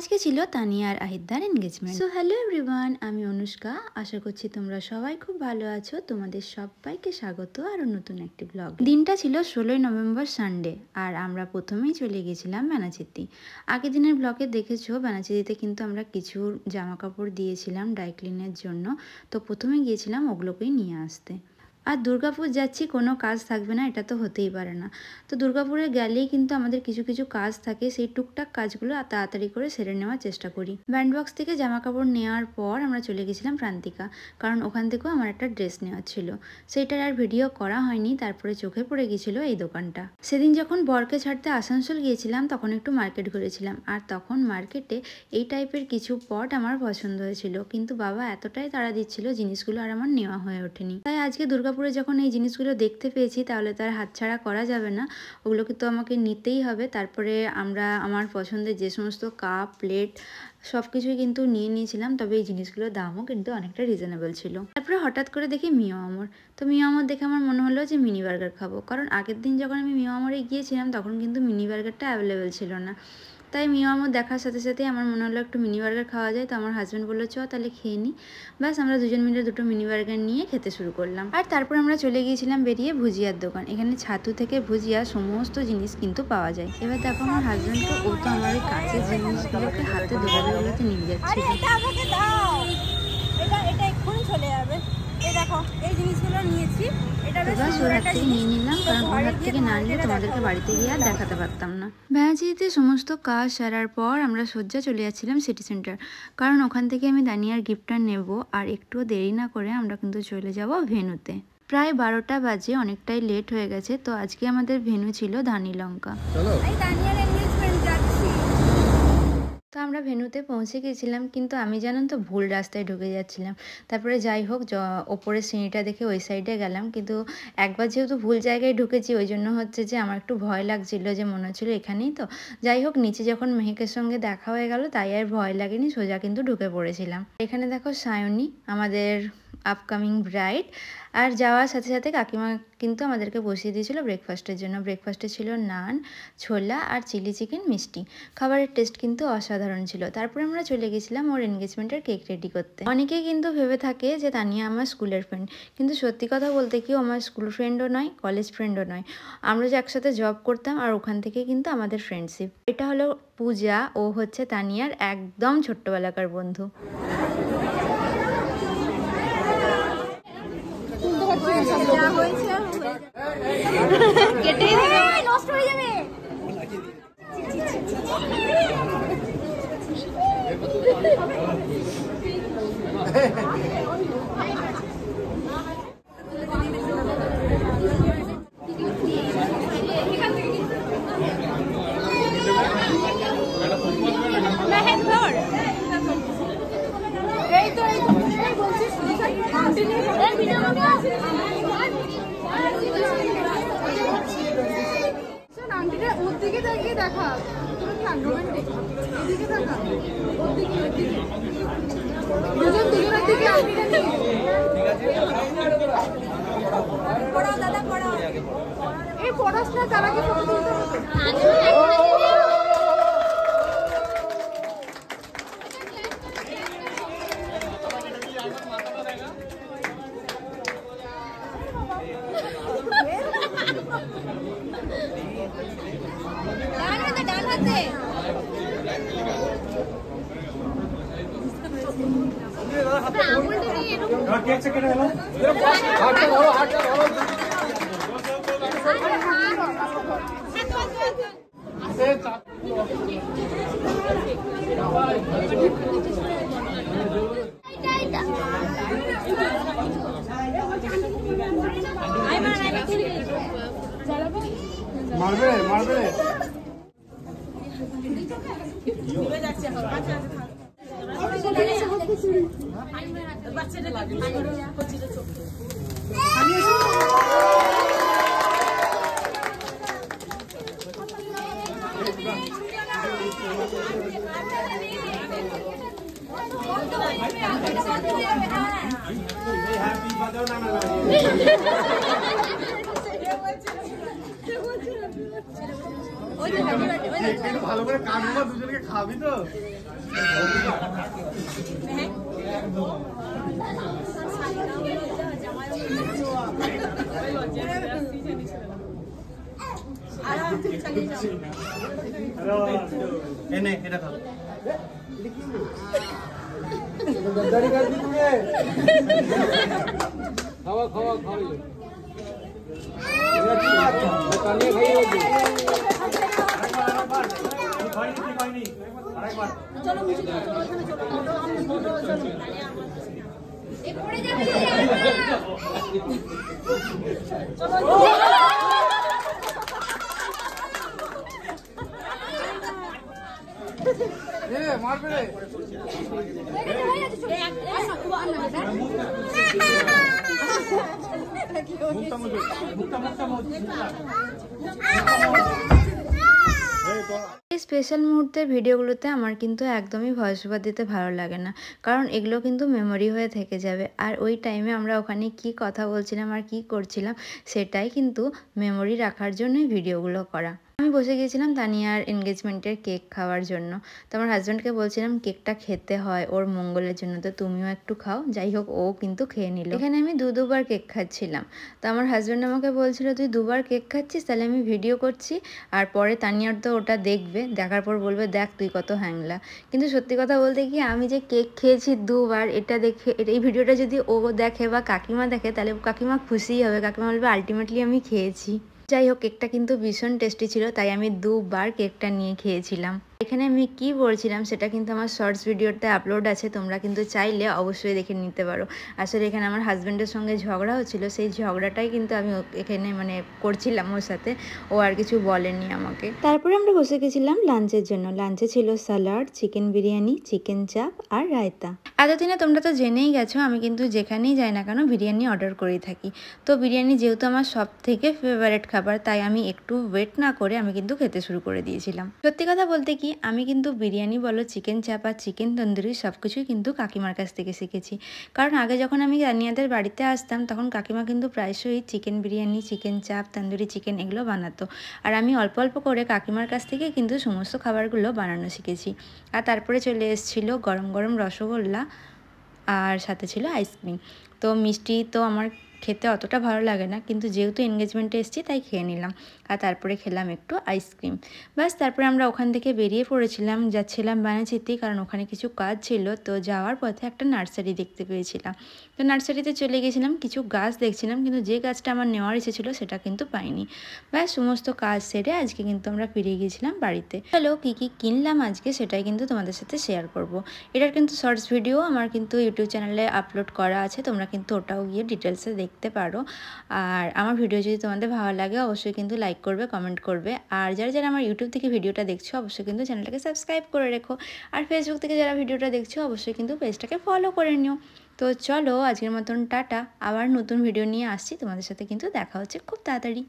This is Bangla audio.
আজকে ছিল তানিয়া আর আহিদার এনগেজমেন্ট। সো হ্যালো এভরিওয়ান, আমি অনুষ্কা। আশা করছি তোমরা সবাই খুব ভালো আছো। তোমাদের সবাইকে স্বাগত আরও নতুন একটি ব্লগ। দিনটা ছিল 16ই নভেম্বর সানডে, আর আমরা প্রথমেই চলে গেছিলাম বেনাচিতি। আগের দিনের ব্লগে দেখেছো বেনাচিতিতে কিন্তু আমরা কিছু জামা কাপড় দিয়েছিলাম ড্রাই ক্লিনের জন্য। তো প্রথমে গিয়েছিলাম ওগুলোকেই নিয়ে আসতে। আর দুর্গাপুর যাচ্ছি, কোনো কাজ থাকবে না, এটা তো হতেই পারে না। তো দুর্গাপুরে গেলেই কিন্তু আমাদের কিছু কিছু কাজ থাকে, সেই টুকটাক কাজগুলো তাড়াতাড়ি করে সেরে নেওয়ার চেষ্টা করি। ব্যান্ডবক্স থেকে জামা কাপড় নেওয়ার পর আমরা চলে গেছিলাম প্রান্তিকা, কারণ ওখান থেকেও আমার একটা ড্রেস নেওয়ার ছিল। সেইটার আর ভিডিও করা হয়নি। তারপরে চোখে পড়ে গেছিলো এই দোকানটা। সেদিন যখন বরকে ছাড়তে আসানসোল গিয়েছিলাম তখন একটু মার্কেট ঘুরেছিলাম, আর তখন মার্কেটে এই টাইপের কিছু পট আমার পছন্দ হয়েছিল, কিন্তু বাবা এতটাই তাড়া দিচ্ছিল জিনিসগুলো আর আমার নেওয়া হয়ে ওঠেনি। তাই আজকে দুর্গাপুরে যখন এই জিনিসগুলো দেখতে পেয়েছি তাহলে তার হাতছাড়া করা যাবে না, ওগুলোকে তো আমাকে নিতেই হবে। তারপরে আমরা আমার পছন্দের যে সমস্ত কাপ প্লেট সব কিছুই কিন্তু নিয়ে নিয়েছিলাম, তবে এই জিনিসগুলোর দামও কিন্তু অনেকটা রিজনেবল ছিল। তারপরে হঠাৎ করে দেখি মিও আমর। তো মিও আমর দেখে আমার মনে হলো যে মিনি বার্গার খাবো, কারণ আগের দিন যখন আমি মিও আমরে গিয়েছিলাম তখন কিন্তু মিনি বার্গারটা অ্যাভেলেবেল ছিল না। তাই মিও আমর দেখার সাথে সাথেই আমার মনে হলো একটু মিনি বার্গার খাওয়া যায়। তো আমার হাজব্যান্ড বললো চ তাহলে খেয়ে নিই। ব্যাস আমরা দুজন মিলে দুটো মিনি বার্গার নিয়ে খেতে শুরু করলাম। আর তারপর আমরা চলে গিয়েছিলাম বেরিয়ে ভুজিয়ার দোকান। এখানে ছাতু থেকে ভুজিয়া সমস্ত জিনিস কিন্তু পাওয়া যায়। এবার দেখো আমার হাজব্যান্ডকে, ও তো আমার এই কাছের জিনিসগুলোকে হাতে দোকানগুলোতে নিয়ে যাচ্ছিল। নিয়ে নিলাম, কারণ ওর হাত থেকে না নিলে তোমাদেরকে বাড়িতে গিয়ে আর দেখাতে পারতাম না। বেনাচিতিতে সমস্ত কাজ সারার পর আমরা সোজা চলে যাচ্ছিলাম সিটি সেন্টার, কারণ ওখান থেকে আমি দানিয়ার গিফটটা নেব। আর একটুও দেরি না করে আমরা কিন্তু চলে যাব ভেন্যুতে। প্রায় 12টা বাজে, অনেকটাই লেট হয়ে গেছে। তো আজকে আমাদের ভেন্যু ছিল ধানিলঙ্কা। তো আমরা ভেন্যুতে পৌঁছে গেছিলাম, কিন্তু আমি জানেন তো ভুল রাস্তায় ঢুকে যাচ্ছিলাম। তারপরে যাই হোক ওপরের সিঁড়িটা দেখে ওই সাইডে গেলাম, কিন্তু একবার যেহেতু ভুল জায়গায় ঢুকেছি ওই জন্য হচ্ছে যে আমার একটু ভয় লাগছিল, যে মনে হচ্ছিলো এখানেই তো। যাই হোক নিচে যখন মেহেকের সঙ্গে দেখা হয়ে গেল তাই আর ভয় লাগেনি, সোজা কিন্তু ঢুকে পড়েছিলাম। এখানে দেখো সায়নী, আমাদের আপকামিং ব্রাইড। আর যাওয়ার সাথে সাথে কাকিমা কিন্তু আমাদেরকে বসিয়ে দিয়েছিল ব্রেকফাস্টের জন্য। ব্রেকফাস্টে ছিল নান, ছোলা আর চিলি চিকেন, মিষ্টি। খাবারের টেস্ট কিন্তু অসাধারণ ছিল। তারপরে আমরা চলে গেছিলাম ওর এনগেজমেন্টের কেক রেডি করতে। অনেকেই কিন্তু ভেবে থাকে যে তানিয়া আমার স্কুলের ফ্রেন্ড, কিন্তু সত্যি কথা বলতে কি ও আমার স্কুল ফ্রেন্ডও নয়, কলেজ ফ্রেন্ডও নয়। আমরা যে একসাথে জব করতাম আর ওখান থেকে কিন্তু আমাদের ফ্রেন্ডশিপ। এটা হলো পূজা, ও হচ্ছে তানিয়ার একদম ছোট্টবেলাকার বন্ধু। নষ্ট হয়ে যাবে। ভালো করে কাটবো, দুজনকে খাবি তো। এনে এটা খাও। খাওয়া খাওয়া খাওয়া মারবে এই স্পেশাল মুহূর্তের ভিডিওগুলোতে আমার কিন্তু একদমই ভয়েস ওভার দিতে ভালো লাগে না, কারণ এগুলো কিন্তু মেমোরি হয়ে থেকে যাবে। আর ওই টাইমে আমরা ওখানে কি কথা বলছিলাম আর কি করছিলাম সেটাই কিন্তু মেমোরি রাখার জন্যই ভিডিওগুলো করা। আমি বসে গিয়েছিলাম তানিয়ার এনগেজমেন্টের কেক খাওয়ার জন্য। তো আমার হাজব্যান্ডকে বলছিলাম কেকটা খেতে হয় ওর মঙ্গলের জন্য, তো তুমিও একটু খাও। যাই হোক, ও কিন্তু খেয়ে নিল। এখানে আমি দুবার কেক খাচ্ছিলাম। তো আমার হাজব্যান্ড আমাকে বলছিল তুই দুবার কেক খাচ্ছিস, তাহলে আমি ভিডিও করছি আর পরে তানিয়ার তো ওটা দেখবে, দেখার পর বলবে দেখ তুই কত হ্যাংলা। কিন্তু সত্যি কথা বলতে কি, আমি যে কেক খেয়েছি দুবার, এটা দেখে এই ভিডিওটা যদি ও দেখে বা কাকিমা দেখে, তাহলে কাকিমা খুশিই হবে। কাকিমা বলবে আলটিমেটলি আমি খেয়েছি। যাই হোক, কেকটা কিন্তু ভীষণ টেস্টি ছিল, তাই আমি দুবার কেকটা নিয়ে খেয়েছিলাম। এখানে আমি কি বলছিলাম সেটা কিন্তু আমার শর্টস ভিডিওতে আপলোড আছে, তোমরা কিন্তু চাইলে অবশ্যই দেখে নিতে পারো। আসলে এখানে আমার হাজব্যান্ডের সঙ্গে ঝগড়া হচ্ছিল, সেই ঝগড়াটাই কিন্তু আমি এখানে মানে করছিলাম ওর সাথে, ও আর কিছু বলেনি আমাকে। তারপরে আমরা বসে গেছিলাম লাঞ্চের জন্য। লাঞ্চে ছিল স্যালাড, চিকেন বিরিয়ানি, চিকেন চাপ আর রায়তা। এতদিনে তোমরা তো জেনেই গেছো আমি কিন্তু যেখানেই যাই না কেন বিরিয়ানি অর্ডার করেই থাকি। তো বিরিয়ানি যেহেতু আমার সব থেকে ফেভারিট খাবার, তাই আমি একটু ওয়েট না করে আমি কিন্তু খেতে শুরু করে দিয়েছিলাম। সত্যি কথা বলতে কি, আমি কিন্তু বিরিয়ানি বলো, চিকেন চাপ আর চিকেন তন্দুরি সব কিছুই কিন্তু কাকিমার কাছ থেকে শিখেছি। কারণ আগে যখন আমি তানিয়াদের বাড়িতে আসতাম, তখন কাকিমা কিন্তু প্রায়শই চিকেন বিরিয়ানি, চিকেন চাপ, তন্দুরি চিকেন এগুলো বানাতো। আর আমি অল্প অল্প করে কাকিমার কাছ থেকে কিন্তু সমস্ত খাবারগুলো বানানো শিখেছি। আর তারপরে চলে এসেছিল গরম গরম রসগোল্লা, আর সাথে ছিল আইসক্রিম। তো মিষ্টি তো আমার খেতে অতটা ভালো লাগে না, কিন্তু যেহেতু এনগেজমেন্টে এসেছি তাই খেয়ে নিলাম। আর তারপরে খেলাম একটু আইসক্রিম। ব্যাস, তারপরে আমরা ওখান থেকে বেরিয়ে পড়েছিলাম, যাচ্ছিলাম বানাচিতি, কারণ ওখানে কিছু কাজ ছিল। তো যাওয়ার পথে একটা নার্সারি দেখতে পেয়েছিলাম, তো নার্সারিতে চলে গেছিলাম, কিছু গাছ দেখছিলাম, কিন্তু যে গাছটা আমার নেওয়ার ইচ্ছে ছিল সেটা কিন্তু পাইনি। ব্যাস, সমস্ত কাজ সেরে আজকে কিন্তু আমরা ফিরে গিয়েছিলাম বাড়িতে। চলো কী কী কিনলাম আজকে সেটাই কিন্তু তোমাদের সাথে শেয়ার করব। এটার কিন্তু শর্টস ভিডিও আমার কিন্তু ইউটিউব চ্যানেলে আপলোড করা আছে, তোমরা কিন্তু ওটাও গিয়ে ডিটেলসে দেখতে পারো। আর আমার ভিডিও যদি তোমাদের ভালো লাগে অবশ্যই কিন্তু লাইক করবে, কমেন্ট করবে। আর যারা যারা আমার ইউটিউব থেকে ভিডিওটা দেখছো অবশ্যই কিন্তু চ্যানেলটাকে সাবস্ক্রাইব করে রেখো। আর ফেসবুক থেকে যারা ভিডিওটা দেখছো অবশ্যই কিন্তু পেজটাকে ফলো করে নিও। তো চলো আজকের মতন টাটা, আবার নতুন ভিডিও নিয়ে আসছি, তোমাদের সাথে কিন্তু দেখা হচ্ছে খুব তাড়াতাড়ি।